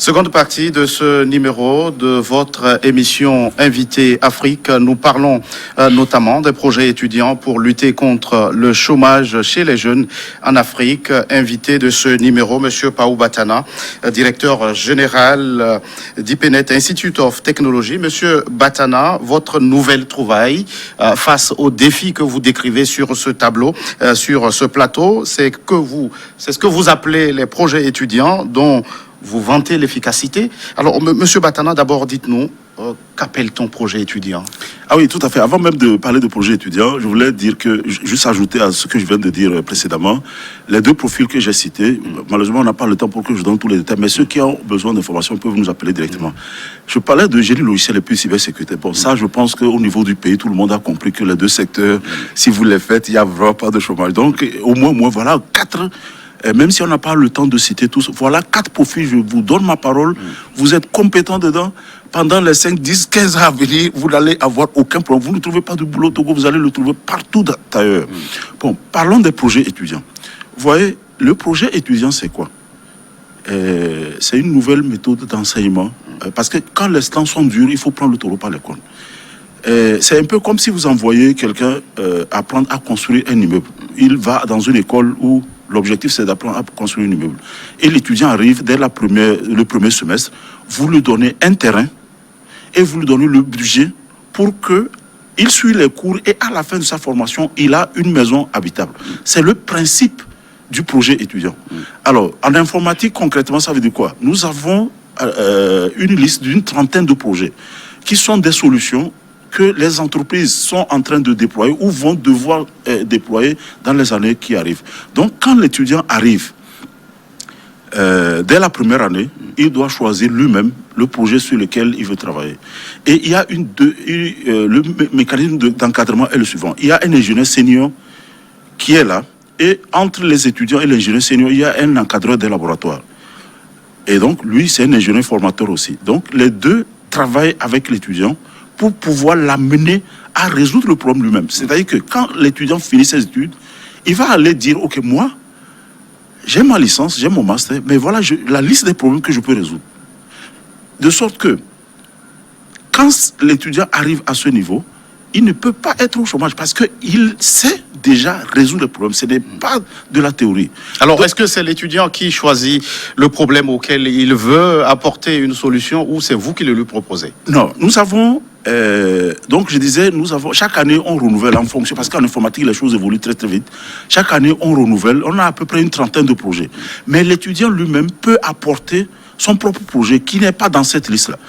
Seconde partie de ce numéro de votre émission Invité Afrique. Nous parlons notamment des projets étudiants pour lutter contre le chômage chez les jeunes en Afrique. Invité de ce numéro, Monsieur Paou Batana, directeur général d'IPENET Institute of Technology. Monsieur Batana, votre nouvelle trouvaille face aux défis que vous décrivez sur ce tableau, sur ce plateau, c'est ce que vous appelez les projets étudiants dont vous vantez l'efficacité. Alors, Monsieur Batana, d'abord, dites-nous, qu'appelle-t-on projet étudiant? Ah oui, tout à fait. Avant même de parler de projet étudiant, je voulais dire que, juste ajouter à ce que je viens de dire précédemment, les deux profils que j'ai cités, malheureusement, on n'a pas le temps pour que je donne tous les détails, mais ceux qui ont besoin d'informations peuvent nous appeler directement. Je parlais de génie logiciel et puis cybersécurité. Bon, ça, je pense qu'au niveau du pays, tout le monde a compris que les deux secteurs, si vous les faites, il n'y a vraiment pas de chômage. Donc, au moins, voilà, 4... même si on n'a pas le temps de citer tous, voilà 4 profils, je vous donne ma parole, vous êtes compétent dedans, pendant les 5, 10, 15 ans à venir, vous n'allez avoir aucun problème. Vous ne trouvez pas de boulot au Togo, vous allez le trouver partout d'ailleurs. Bon, parlons des projets étudiants. Vous voyez, le projet étudiant, c'est quoi? C'est une nouvelle méthode d'enseignement, parce que quand les temps sont durs, il faut prendre le taureau par les cornes. C'est un peu comme si vous envoyez quelqu'un apprendre à construire un immeuble. Il va dans une école où l'objectif, c'est d'apprendre à construire un immeuble. Et l'étudiant arrive dès le premier semestre, vous lui donnez un terrain et vous lui donnez le budget pour qu'il suive les cours et à la fin de sa formation, il a une maison habitable. C'est le principe du projet étudiant. Alors, en informatique, concrètement, ça veut dire quoi? Nous avons une liste d'une trentaine de projets qui sont des solutions que les entreprises sont en train de déployer ou vont devoir déployer dans les années qui arrivent. Donc, quand l'étudiant arrive, dès la première année, il doit choisir lui-même le projet sur lequel il veut travailler. Et il y a le mécanisme d'encadrement est le suivant. Il y a un ingénieur senior qui est là, et entre les étudiants et l'ingénieur senior, il y a un encadreur des laboratoires. Et donc, lui, c'est un ingénieur formateur aussi. Donc, les deux travaillent avec l'étudiant pour pouvoir l'amener à résoudre le problème lui-même. C'est-à-dire que quand l'étudiant finit ses études, il va aller dire, OK, moi, j'ai ma licence, j'ai mon master, mais voilà la liste des problèmes que je peux résoudre. De sorte que, quand l'étudiant arrive à ce niveau, il ne peut pas être au chômage parce qu'il sait déjà résoudre le problème. Ce n'est pas de la théorie. Alors, donc, est-ce que c'est l'étudiant qui choisit le problème auquel il veut apporter une solution ou c'est vous qui le lui proposez? Non, nous avons... donc je disais, chaque année on renouvelle en fonction, parce qu'en informatique les choses évoluent très très vite. Chaque année on renouvelle, on a à peu près une trentaine de projets. Mais l'étudiant lui-même peut apporter son propre projet qui n'est pas dans cette liste-là.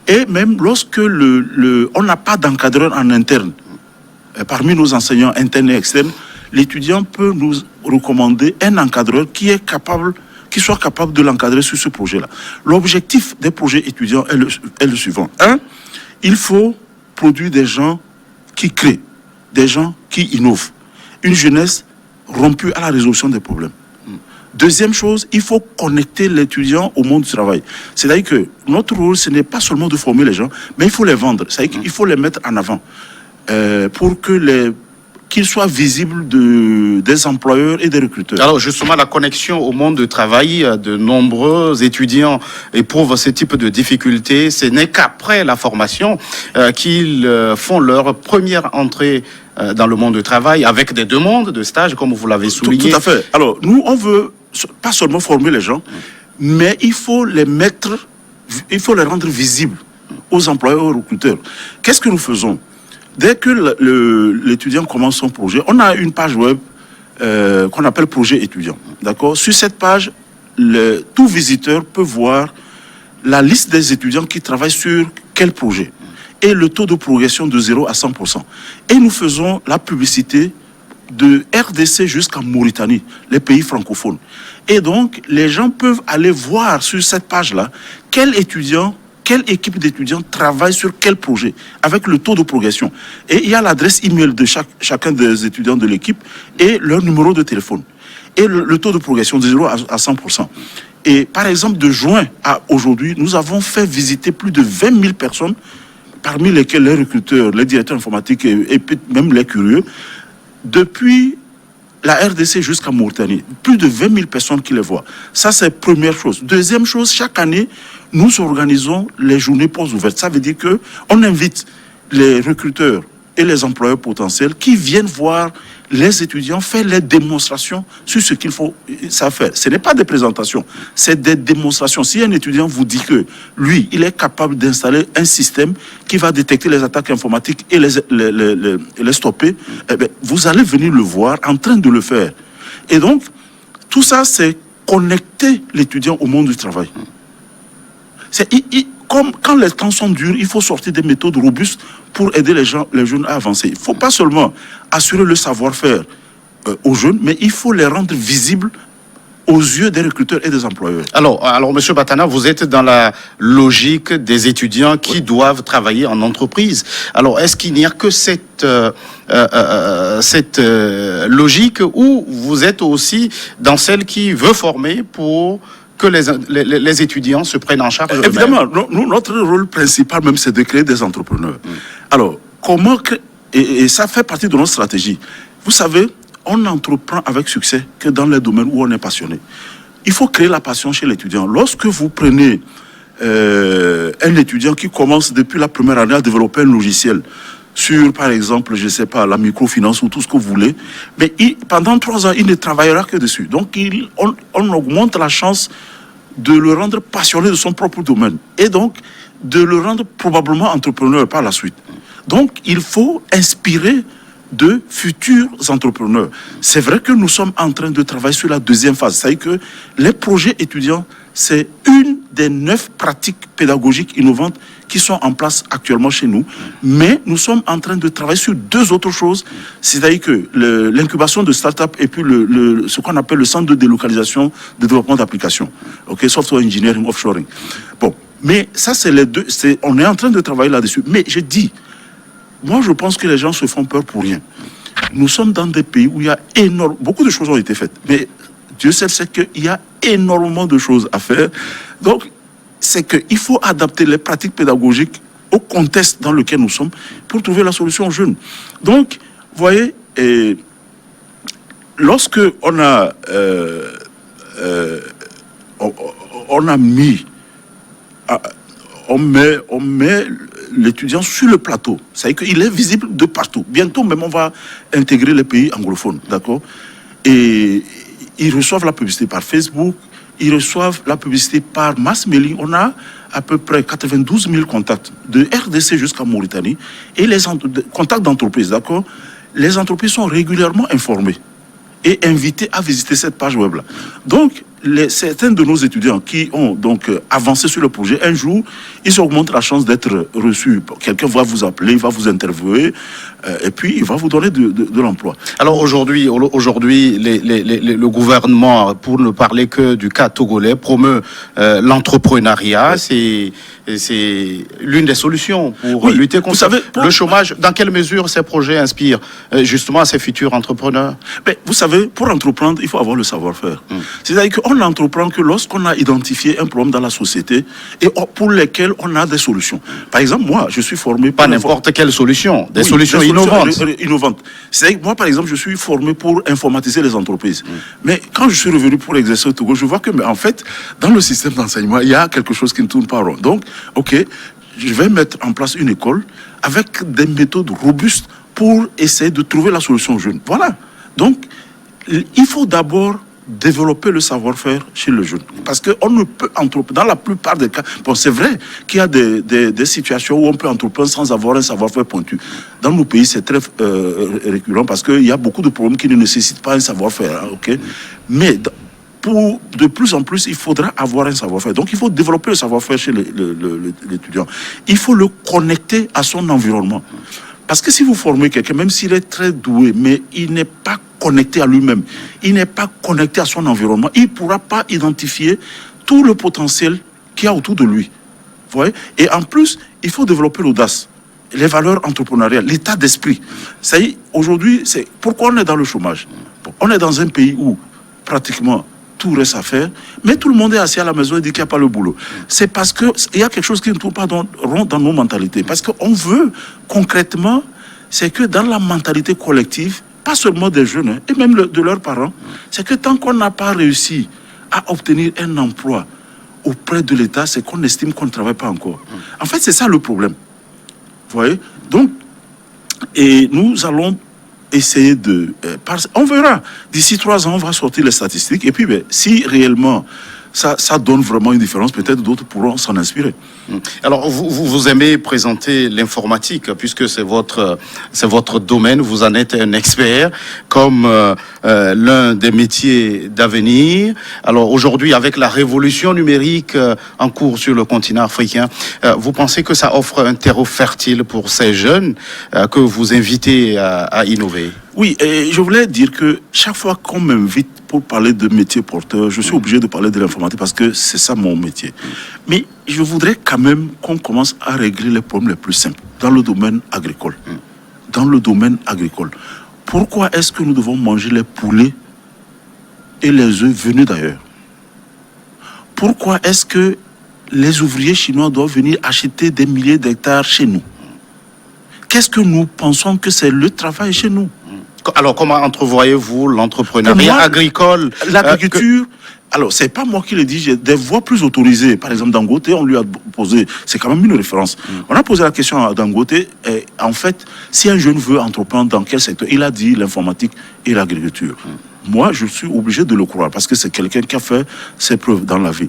Et même lorsque on n'a pas d'encadreur en interne, parmi nos enseignants internes et externes, l'étudiant peut nous recommander un encadreur qui soit capable de l'encadrer sur ce projet-là. L'objectif des projets étudiants est le suivant. Il faut produire des gens qui créent, des gens qui innovent. Une jeunesse rompue à la résolution des problèmes. Deuxième chose, il faut connecter l'étudiant au monde du travail. C'est-à-dire que notre rôle, ce n'est pas seulement de former les gens, mais il faut les vendre. C'est-à-dire qu'il faut les mettre en avant pour qu'ils soient visibles des employeurs et des recruteurs. Alors justement, la connexion au monde du travail, de nombreux étudiants éprouvent ce type de difficultés. Ce n'est qu'après la formation qu'ils font leur première entrée dans le monde du travail avec des demandes de stage, comme vous l'avez souligné. Tout à fait. Alors, nous, on veut pas seulement former les gens, mais il faut les rendre visibles aux employeurs et aux recruteurs. Qu'est-ce que nous faisons? Dès que l'étudiant commence son projet, on a une page web qu'on appelle projet étudiant. D'accord? Sur cette page, tout visiteur peut voir la liste des étudiants qui travaillent sur quel projet et le taux de progression de 0 à 100%. Et nous faisons la publicité de RDC jusqu'à Mauritanie, les pays francophones. Et donc, les gens peuvent aller voir sur cette page-là quel équipe d'étudiants travaille sur quel projet, avec le taux de progression. Et il y a l'adresse email de chacun des étudiants de l'équipe et leur numéro de téléphone. Et le taux de progression de 0 à 100%. Et par exemple, de juin à aujourd'hui, nous avons fait visiter plus de 20 000 personnes, parmi lesquelles les recruteurs, les directeurs informatiques et même les curieux. Depuis la RDC jusqu'à Mauritanie, plus de 20 000 personnes qui les voient. Ça, c'est première chose. Deuxième chose, chaque année, nous organisons les journées portes ouvertes. Ça veut dire qu'on invite les recruteurs et les employeurs potentiels qui viennent voir les étudiants faire les démonstrations sur ce qu'il faut faire. Ce n'est pas des présentations, c'est des démonstrations. Si un étudiant vous dit que lui, il est capable d'installer un système qui va détecter les attaques informatiques et les stopper, eh bien, vous allez venir le voir en train de le faire. Et donc, tout ça, c'est connecter l'étudiant au monde du travail. Comme quand les temps sont durs, il faut sortir des méthodes robustes pour aider les jeunes à avancer. Il ne faut pas seulement assurer le savoir-faire aux jeunes, mais il faut les rendre visibles aux yeux des recruteurs et des employeurs. Alors, Monsieur Batana, vous êtes dans la logique des étudiants qui doivent travailler en entreprise. Alors, est-ce qu'il n'y a que cette logique, ou vous êtes aussi dans celle qui veut former pour que les étudiants se prennent en charge? Évidemment, notre rôle principal même, c'est de créer des entrepreneurs. Alors, comment et ça fait partie de notre stratégie. Vous savez, on n'entreprend avec succès que dans les domaines où on est passionné. Il faut créer la passion chez l'étudiant. Lorsque vous prenez un étudiant qui commence depuis la première année à développer un logiciel sur, par exemple, je ne sais pas, la microfinance ou tout ce que vous voulez, mais pendant 3 ans, il ne travaillera que dessus. Donc, on augmente la chance de le rendre passionné de son propre domaine et donc de le rendre probablement entrepreneur par la suite. Donc, il faut inspirer de futurs entrepreneurs. C'est vrai que nous sommes en train de travailler sur la deuxième phase. C'est-à-dire que les projets étudiants, c'est une des 9 pratiques pédagogiques innovantes qui sont en place actuellement chez nous. Mais nous sommes en train de travailler sur 2 autres choses. C'est-à-dire que l'incubation de start-up et puis ce qu'on appelle le centre de délocalisation de développement d'applications. OK, software engineering, offshoring. Bon, mais ça, c'est les 2. On est en train de travailler là-dessus. Mais je dis, moi, je pense que les gens se font peur pour rien. Nous sommes dans des pays où il y a beaucoup de choses ont été faites. Mais Dieu seul sait qu'il y a énormément de choses à faire. Donc, c'est qu'il faut adapter les pratiques pédagogiques au contexte dans lequel nous sommes pour trouver la solution aux jeunes. Donc, vous voyez, lorsque on a mis... On met l'étudiant sur le plateau. C'est-à-dire qu'il est visible de partout. Bientôt même, on va intégrer les pays anglophones, d'accord? Et ils reçoivent la publicité par Facebook, ils reçoivent la publicité par mass mailing. On a à peu près 92 000 contacts, de RDC jusqu'à Mauritanie, et les contacts d'entreprises, d'accord? Les entreprises sont régulièrement informées et invitées à visiter cette page web-là. Donc, certains de nos étudiants qui ont donc avancé sur le projet, un jour, ils augmentent la chance d'être reçus. Quelqu'un va vous appeler, il va vous interviewer, et puis il va vous donner de l'emploi. Alors aujourd'hui, le gouvernement, pour ne parler que du cas togolais, promeut l'entrepreneuriat. C'est l'une des solutions pour lutter contre le chômage. Dans quelle mesure ces projets inspirent justement ces futurs entrepreneurs? Mais vous savez, pour entreprendre, il faut avoir le savoir-faire. C'est-à-dire qu'on n'entreprend que lorsqu'on a identifié un problème dans la société et pour lequel on a des solutions. Par exemple, moi, je suis formé... Pas n'importe quelle solution, des solutions innovantes. C'est-à-dire que moi, par exemple, je suis formé pour informatiser les entreprises. Mais quand je suis revenu pour exercer au Togo, je vois que, en fait, dans le système d'enseignement, il y a quelque chose qui ne tourne pas rond. Donc, OK, je vais mettre en place une école avec des méthodes robustes pour essayer de trouver la solution aux jeunes. Voilà. Donc, il faut d'abord développer le savoir-faire chez le jeune. Parce qu'on ne peut entreprendre, dans la plupart des cas, bon, c'est vrai qu'il y a des situations où on peut entreprendre sans avoir un savoir-faire pointu. Dans nos pays, c'est très récurrent parce qu'il y a beaucoup de problèmes qui ne nécessitent pas un savoir-faire. Hein, okay? Mais de plus en plus, il faudra avoir un savoir-faire. Donc, il faut développer le savoir-faire chez l'étudiant. Il faut le connecter à son environnement. Parce que si vous formez quelqu'un, même s'il est très doué, mais il n'est pas connecté à lui-même, il n'est pas connecté à son environnement, il ne pourra pas identifier tout le potentiel qu'il y a autour de lui. Vous voyez? Et en plus, il faut développer l'audace, les valeurs entrepreneuriales, l'état d'esprit. Ça y est, aujourd'hui, c'est pourquoi on est dans le chômage. On est dans un pays où, pratiquement, tout reste à faire, mais tout le monde est assis à la maison et dit qu'il n'y a pas le boulot. C'est parce qu'il y a quelque chose qui ne tourne pas rond dans nos mentalités. Parce qu'on veut, concrètement, c'est que dans la mentalité collective, pas seulement des jeunes, hein, et même de leurs parents, c'est que tant qu'on n'a pas réussi à obtenir un emploi auprès de l'État, c'est qu'on estime qu'on ne travaille pas encore. En fait, c'est ça le problème. Vous voyez? Donc, et nous allons essayer de... on verra. D'ici 3 ans, on va sortir les statistiques. Et puis, si réellement ça donne vraiment une différence, peut-être d'autres pourront s'en inspirer. Alors, vous aimez présenter l'informatique, puisque c'est votre domaine, vous en êtes un expert, comme l'un des métiers d'avenir. Alors, aujourd'hui, avec la révolution numérique en cours sur le continent africain, vous pensez que ça offre un terreau fertile pour ces jeunes que vous invitez à innover? Oui, et je voulais dire que chaque fois qu'on m'invite pour parler de métier porteur, je suis obligé de parler de l'informatique parce que c'est ça mon métier. Mais je voudrais quand même qu'on commence à régler les problèmes les plus simples dans le domaine agricole. Dans le domaine agricole. Pourquoi est-ce que nous devons manger les poulets et les œufs venus d'ailleurs? Pourquoi est-ce que les ouvriers chinois doivent venir acheter des milliers d'hectares chez nous? Qu'est-ce que nous pensons que c'est le travail chez nous? Alors, comment entrevoyez-vous l'entrepreneuriat agricole? L'agriculture, alors c'est pas moi qui le dis, j'ai des voix plus autorisées. Par exemple, Dangote, on lui a posé, c'est quand même une référence. On a posé la question à Dangote, et en fait, si un jeune veut entreprendre dans quel secteur, il a dit l'informatique et l'agriculture. Moi, je suis obligé de le croire parce que c'est quelqu'un qui a fait ses preuves dans la vie.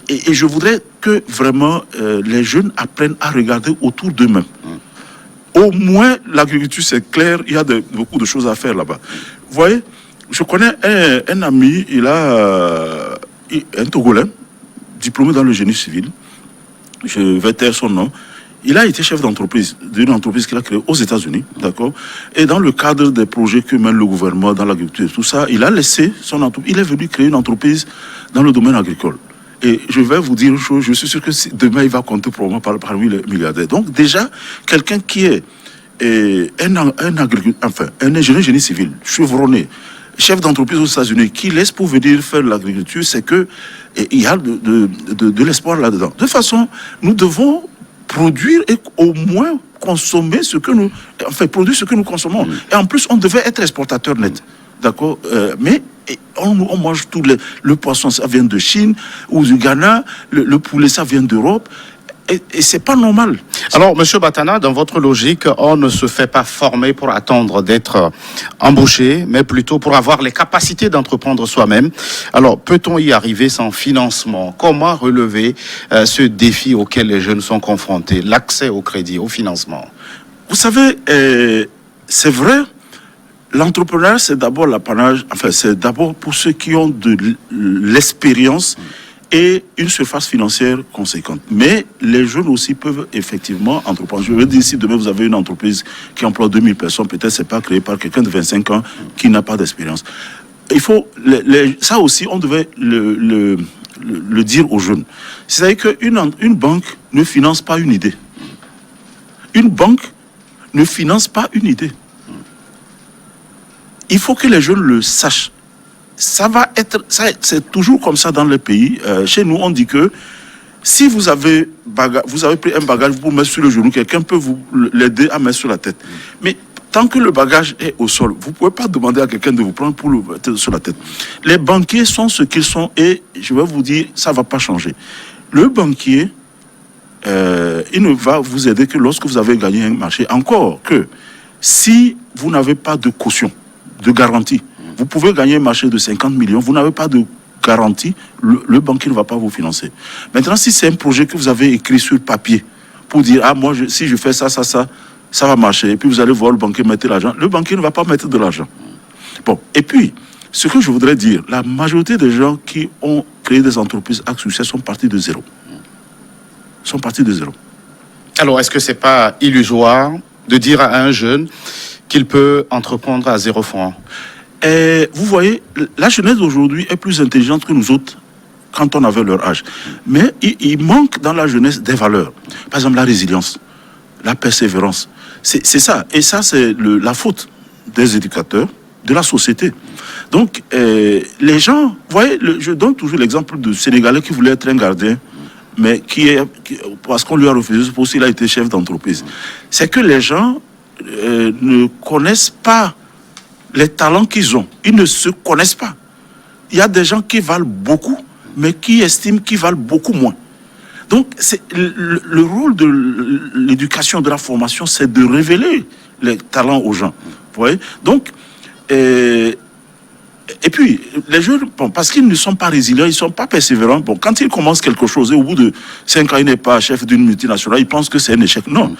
Et je voudrais que vraiment les jeunes apprennent à regarder autour d'eux-mêmes. Au moins, l'agriculture, c'est clair, il y a beaucoup de choses à faire là-bas. Vous voyez, je connais un ami, il a un Togolais, diplômé dans le génie civil. Je vais taire son nom. Il a été chef d'entreprise, d'une entreprise qu'il a créée aux États-Unis, d'accord? Et dans le cadre des projets que mène le gouvernement dans l'agriculture, tout ça, il a laissé son entreprise. Il est venu créer une entreprise dans le domaine agricole. Et je vais vous dire une chose, je suis sûr que demain, il va compter probablement parmi les milliardaires. Donc déjà, quelqu'un qui est un ingénieur génie civil, chevronné, chef d'entreprise aux États-Unis, qui laisse pour venir faire l'agriculture, c'est que il y a de l'espoir là-dedans. De toute façon, nous devons produire et au moins consommer ce que nous... Enfin, produire ce que nous consommons. Et en plus, on devait être exportateur net. D'accord, mais on mange tout le poisson, ça vient de Chine ou du Ghana, le poulet, ça vient d'Europe, et c'est pas normal. Alors, Monsieur Batana, dans votre logique, on ne se fait pas former pour attendre d'être embauché, mais plutôt pour avoir les capacités d'entreprendre soi-même. Alors, peut-on y arriver sans financement? Comment relever ce défi auquel les jeunes sont confrontés, l'accès au crédit, au financement? Vous savez, c'est vrai. L'entrepreneuriat, c'est d'abord l'apanage, enfin, c'est d'abord pour ceux qui ont de l'expérience et une surface financière conséquente. Mais les jeunes aussi peuvent effectivement entreprendre. Je veux dire, si demain vous avez une entreprise qui emploie 2000 personnes, peut-être c'est pas créé par quelqu'un de 25 ans qui n'a pas d'expérience. Il faut, ça aussi, on devait le dire aux jeunes. C'est-à-dire qu'une banque ne finance pas une idée. Une banque ne finance pas une idée. Il faut que les jeunes le sachent. C'est toujours comme ça dans les pays. Chez nous, on dit que si vous avez pris un bagage pour mettre sur le genou, quelqu'un peut vous l'aider à mettre sur la tête. Mais tant que le bagage est au sol, vous ne pouvez pas demander à quelqu'un de vous prendre pour le mettre sur la tête. Les banquiers sont ce qu'ils sont et je vais vous dire, ça ne va pas changer. Le banquier, il ne va vous aider que lorsque vous avez gagné un marché. Encore que si vous n'avez pas de caution, de garantie. Vous pouvez gagner un marché de 50 millions, vous n'avez pas de garantie, le banquier ne va pas vous financer. Maintenant, si c'est un projet que vous avez écrit sur papier, pour dire, ah, moi, si je fais ça va marcher, et puis vous allez voir le banquier mettre l'argent, le banquier ne va pas mettre de l'argent. Bon, et puis, ce que je voudrais dire, la majorité des gens qui ont créé des entreprises à succès sont partis de zéro. Alors, est-ce que c'est pas illusoire de dire à un jeune qu'il peut entreprendre à 0 francs? Vous voyez, la jeunesse d'aujourd'hui est plus intelligente que nous autres quand on avait leur âge. Mais il manque dans la jeunesse des valeurs. Par exemple, la résilience, la persévérance. C'est ça. Et ça, c'est la faute des éducateurs, de la société. Donc, les gens, vous voyez, je donne toujours l'exemple du Sénégalais qui voulait être un gardien, mais parce qu'on lui a refusé, pour qu'il a été chef d'entreprise. C'est que les gens ne connaissent pas les talents qu'ils ont, ils ne se connaissent pas. Il y a des gens qui valent beaucoup, mais qui estiment qu'ils valent beaucoup moins. Donc, c'est le rôle de l'éducation, de la formation, c'est de révéler les talents aux gens. Vous voyez? Donc, et puis, les jeunes, bon, parce qu'ils ne sont pas résilients, ils ne sont pas persévérants. Bon, quand ils commencent quelque chose et au bout de 5 ans, il n'est pas chef d'une multinationale, ils pensent que c'est un échec. Non.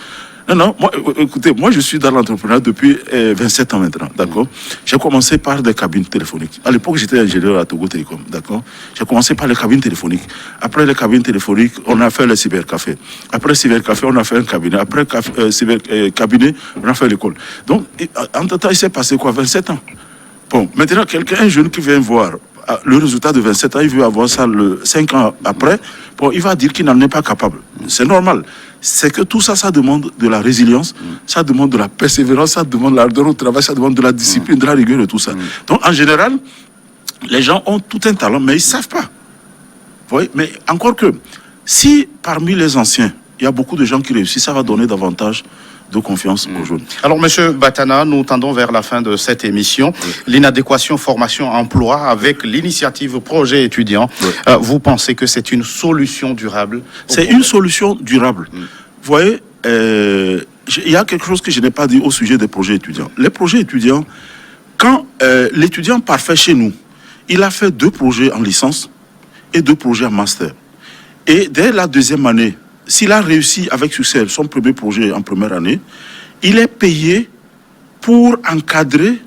Non, moi, écoutez, moi je suis dans l'entrepreneuriat depuis 27 ans maintenant, d'accord. J'ai commencé par des cabines téléphoniques. À l'époque, j'étais ingénieur à Togo Télécom, d'accord. J'ai commencé par les cabines téléphoniques. Après les cabines téléphoniques, on a fait le cybercafé. Après le cybercafé, on a fait un cabinet. Après cabinet, on a fait l'école. Donc, entre-temps, il s'est passé quoi, 27 ans. Bon, maintenant, un jeune qui vient voir le résultat de 27 ans, il veut avoir ça 5 ans après, bon, il va dire qu'il n'en est pas capable. C'est normal. C'est que tout ça, ça demande de la résilience, ça demande de la persévérance, ça demande de l'ardeur au travail, ça demande de la discipline, de la rigueur et tout ça. Donc, en général, les gens ont tout un talent, mais ils ne savent pas. Vous voyez? Mais encore que, si parmi les anciens, il y a beaucoup de gens qui réussissent, ça va donner davantage de confiance aux jeunes. Alors, Monsieur Batana, nous tendons vers la fin de cette émission. L'inadéquation formation-emploi avec l'initiative projet étudiant. Vous pensez que c'est une solution durable? C'est une solution durable. Vous voyez, il y a quelque chose que je n'ai pas dit au sujet des projets étudiants. Les projets étudiants, quand l'étudiant parfait chez nous, il a fait 2 projets en licence et 2 projets en master. Et dès la 2e année, s'il a réussi avec succès son premier projet en première année, il est payé pour encadrer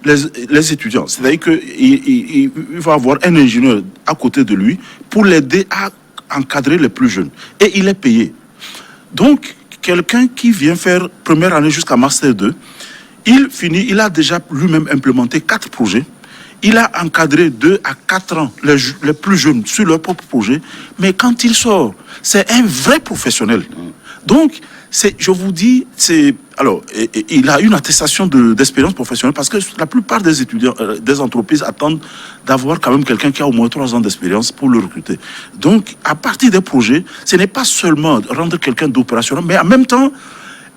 les étudiants. C'est-à-dire qu'il va avoir un ingénieur à côté de lui pour l'aider à encadrer les plus jeunes. Et il est payé. Donc, quelqu'un qui vient faire première année jusqu'à Master 2, il a déjà lui-même implémenté 4 projets. Il a encadré 2 à 4 ans les plus jeunes sur leur propre projet. Mais quand il sort, c'est un vrai professionnel. Donc, je vous dis, il a une attestation d'expérience professionnelle parce que la plupart des étudiants, des entreprises attendent d'avoir quand même quelqu'un qui a au moins 3 ans d'expérience pour le recruter. Donc, à partir des projets, ce n'est pas seulement rendre quelqu'un d'opérationnel, mais en même temps,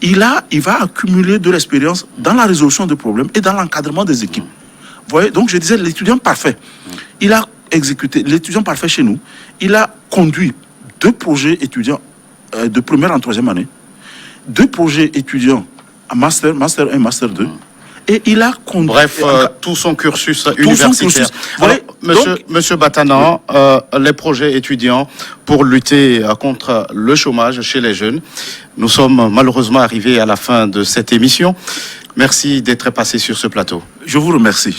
il va accumuler de l'expérience dans la résolution de problèmes et dans l'encadrement des équipes. Vous voyez, donc je disais, l'étudiant parfait, il a exécuté, l'étudiant parfait chez nous, il a conduit 2 projets étudiants de première en 3e année, 2 projets étudiants en master 1, master 2, et il a conduit... Bref, tout son cursus universitaire. Alors, monsieur Batana, les projets étudiants pour lutter contre le chômage chez les jeunes, nous sommes malheureusement arrivés à la fin de cette émission. Merci d'être passé sur ce plateau. Je vous remercie.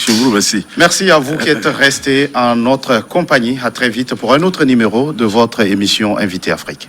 Merci à vous qui êtes restés en notre compagnie. À très vite pour un autre numéro de votre émission Invité Afrique.